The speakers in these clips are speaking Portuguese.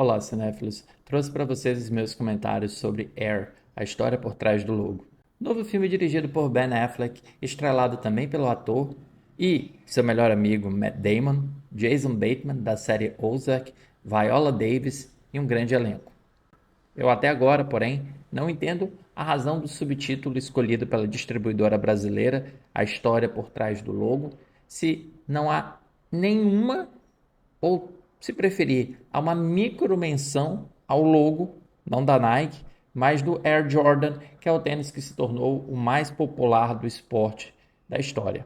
Olá, cinéfilos. Trouxe para vocês os meus comentários sobre Air, a história por trás do logo. Novo filme dirigido por Ben Affleck, estrelado também pelo ator e seu melhor amigo Matt Damon, Jason Bateman da série Ozark, Viola Davis e um grande elenco. Eu até agora, porém, não entendo a razão do subtítulo escolhido pela distribuidora brasileira, a história por trás do logo, se não há nenhuma ou, se preferir, há uma micro menção ao logo, não da Nike, mas do Air Jordan, que é o tênis que se tornou o mais popular do esporte da história.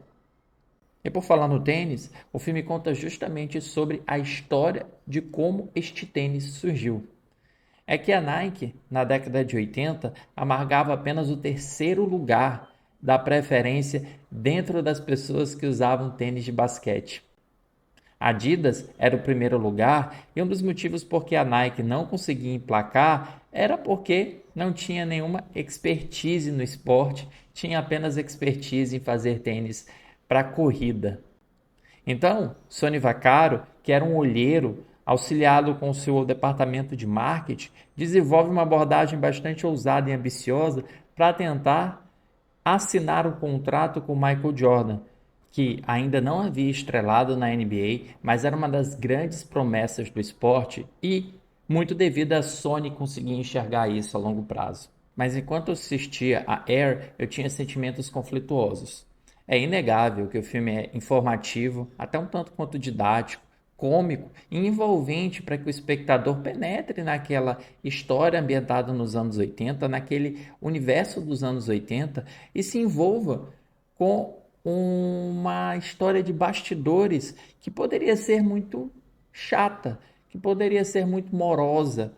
E por falar no tênis, o filme conta justamente sobre a história de como este tênis surgiu. É que a Nike, na década de 80, amargava apenas o terceiro lugar da preferência dentro das pessoas que usavam tênis de basquete. A Adidas era o primeiro lugar e um dos motivos por que a Nike não conseguia emplacar era porque não tinha nenhuma expertise no esporte, tinha apenas expertise em fazer tênis para corrida. Então, Sonny Vaccaro, que era um olheiro auxiliado com seu departamento de marketing, desenvolve uma abordagem bastante ousada e ambiciosa para tentar assinar um contrato com Michael Jordan, que ainda não havia estrelado na NBA, mas era uma das grandes promessas do esporte e muito devido a Sony conseguir enxergar isso a longo prazo. Mas enquanto eu assistia a Air, eu tinha sentimentos conflituosos. É inegável que o filme é informativo, até um tanto quanto didático, cômico e envolvente para que o espectador penetre naquela história ambientada nos anos 80, naquele universo dos anos 80 e se envolva com uma história de bastidores que poderia ser muito chata, que poderia ser muito morosa,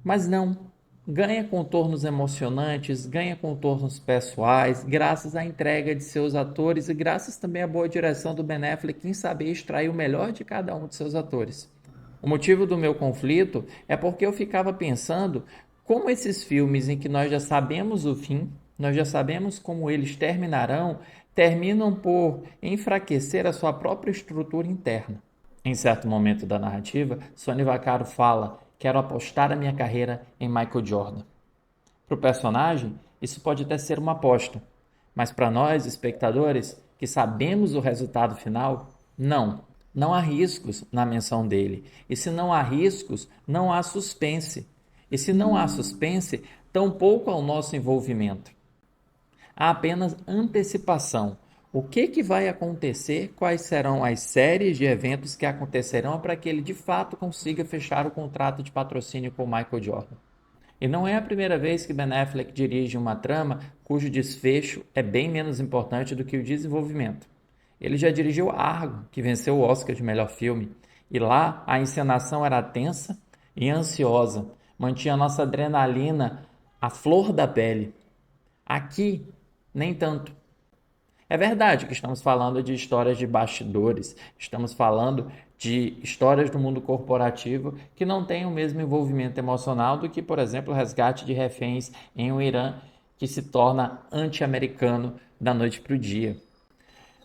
mas não. Ganha contornos emocionantes, ganha contornos pessoais, graças à entrega de seus atores e graças também à boa direção do Ben Affleck em saber extrair o melhor de cada um de seus atores. O motivo do meu conflito é porque eu ficava pensando como esses filmes em que nós já sabemos o fim, nós já sabemos como eles terminarão, terminam por enfraquecer a sua própria estrutura interna. Em certo momento da narrativa, Sonny Vaccaro fala: quero apostar a minha carreira em Michael Jordan. Para o personagem, isso pode até ser uma aposta, mas para nós, espectadores, que sabemos o resultado final, não. Não há riscos na menção dele. E se não há riscos, não há suspense. E se não há suspense, tampouco há o nosso envolvimento. Há apenas antecipação. O que vai acontecer? Quais serão as séries de eventos que acontecerão para que ele de fato consiga fechar o contrato de patrocínio com Michael Jordan? E não é a primeira vez que Ben Affleck dirige uma trama cujo desfecho é bem menos importante do que o desenvolvimento. Ele já dirigiu Argo, que venceu o Oscar de melhor filme, e lá a encenação era tensa e ansiosa, mantinha a nossa adrenalina à flor da pele. Aqui, nem tanto. É verdade que estamos falando de histórias de bastidores, estamos falando de histórias do mundo corporativo que não têm o mesmo envolvimento emocional do que, por exemplo, o resgate de reféns em um Irã que se torna anti-americano da noite para o dia.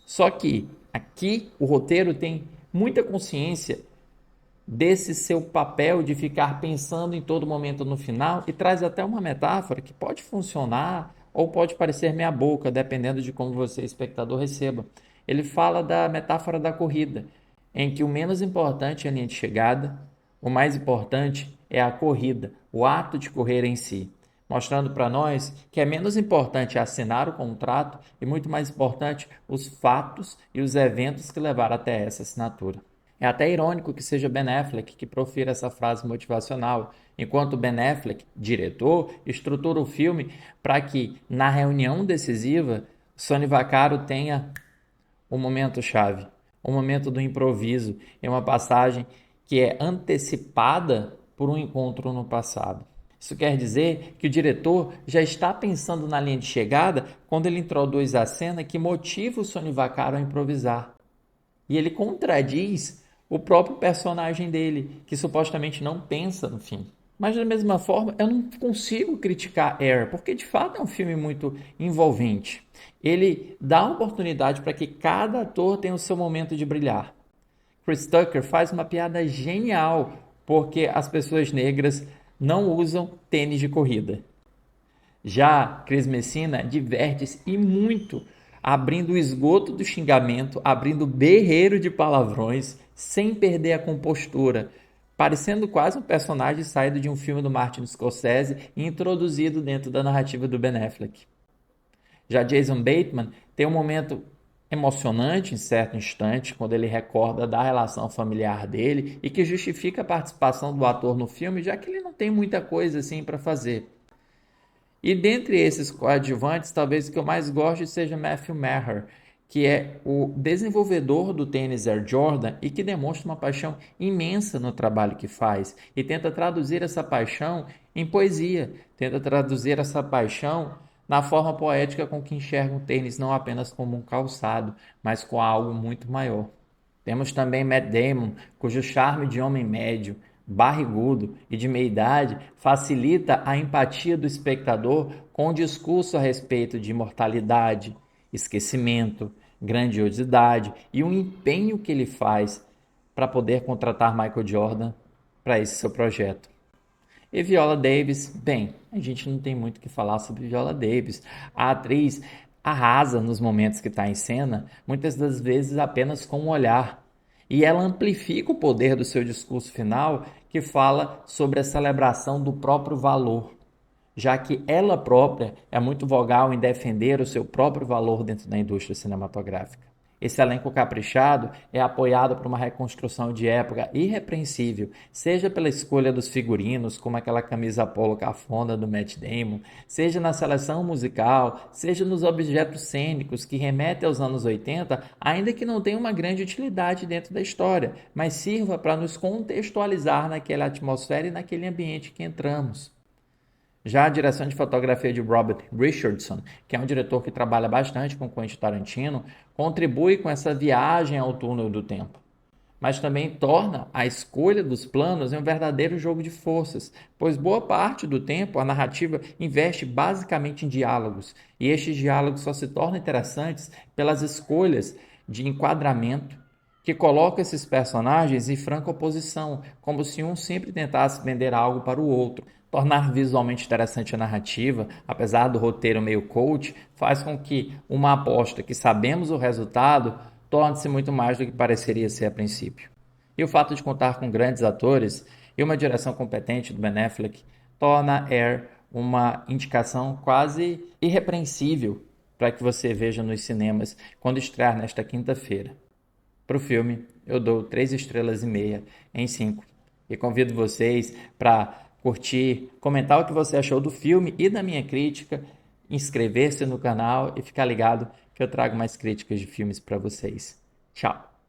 Só que aqui o roteiro tem muita consciência desse seu papel de ficar pensando em todo momento no final e traz até uma metáfora que pode funcionar ou pode parecer meia boca, dependendo de como você, espectador, receba. Ele fala da metáfora da corrida, em que o menos importante é a linha de chegada, o mais importante é a corrida, o ato de correr em si, mostrando para nós que é menos importante assinar o contrato e muito mais importante os fatos e os eventos que levaram até essa assinatura. É até irônico que seja Ben Affleck que profira essa frase motivacional, enquanto Ben Affleck, diretor, estrutura o filme para que, na reunião decisiva, Sonny Vaccaro tenha um momento-chave, um momento do improviso, em uma passagem que é antecipada por um encontro no passado. Isso quer dizer que o diretor já está pensando na linha de chegada quando ele introduz a cena que motiva o Sonny Vaccaro a improvisar. E ele contradiz o próprio personagem dele, que supostamente não pensa no fim. Mas da mesma forma, eu não consigo criticar Air, porque de fato é um filme muito envolvente. Ele dá oportunidade para que cada ator tenha o seu momento de brilhar. Chris Tucker faz uma piada genial porque as pessoas negras não usam tênis de corrida. Já Cris Messina diverte-se e muito, abrindo o esgoto do xingamento, abrindo o berreiro de palavrões, sem perder a compostura, parecendo quase um personagem saído de um filme do Martin Scorsese e introduzido dentro da narrativa do Ben Affleck. Já Jason Bateman tem um momento emocionante em certo instante, quando ele recorda da relação familiar dele e que justifica a participação do ator no filme, já que ele não tem muita coisa assim para fazer. E dentre esses coadjuvantes, talvez o que eu mais goste seja Matthew Maher, que é o desenvolvedor do tênis Air Jordan e que demonstra uma paixão imensa no trabalho que faz e tenta traduzir essa paixão em poesia, tenta traduzir essa paixão na forma poética com que enxerga o tênis não apenas como um calçado, mas com algo muito maior. Temos também Matt Damon, cujo charme de homem médio, barrigudo e de meia idade facilita a empatia do espectador com o discurso a respeito de imortalidade, esquecimento, grandiosidade e o empenho que ele faz para poder contratar Michael Jordan para esse seu projeto. E Viola Davis, bem, a gente não tem muito o que falar sobre Viola Davis. A atriz arrasa nos momentos que está em cena, muitas das vezes apenas com um olhar. E ela amplifica o poder do seu discurso final, que fala sobre a celebração do próprio valor, já que ela própria é muito vogal em defender o seu próprio valor dentro da indústria cinematográfica. Esse elenco caprichado é apoiado por uma reconstrução de época irrepreensível, seja pela escolha dos figurinos, como aquela camisa polo cafona do Matt Damon, seja na seleção musical, seja nos objetos cênicos que remetem aos anos 80, ainda que não tenha uma grande utilidade dentro da história, mas sirva para nos contextualizar naquela atmosfera e naquele ambiente que entramos. Já a direção de fotografia de Robert Richardson, que é um diretor que trabalha bastante com Quentin Tarantino, contribui com essa viagem ao túnel do tempo. Mas também torna a escolha dos planos um verdadeiro jogo de forças, pois boa parte do tempo a narrativa investe basicamente em diálogos, e estes diálogos só se tornam interessantes pelas escolhas de enquadramento que colocam esses personagens em franca oposição, como se um sempre tentasse vender algo para o outro. Tornar visualmente interessante a narrativa, apesar do roteiro meio coach, faz com que uma aposta que sabemos o resultado torne-se muito mais do que pareceria ser a princípio. E o fato de contar com grandes atores e uma direção competente do Ben Affleck torna Air uma indicação quase irrepreensível para que você veja nos cinemas quando estrear nesta quinta-feira. Para o filme, eu dou 3 estrelas e meia em 5 e convido vocês para curtir, comentar o que você achou do filme e da minha crítica, inscrever-se no canal e ficar ligado que eu trago mais críticas de filmes para vocês. Tchau!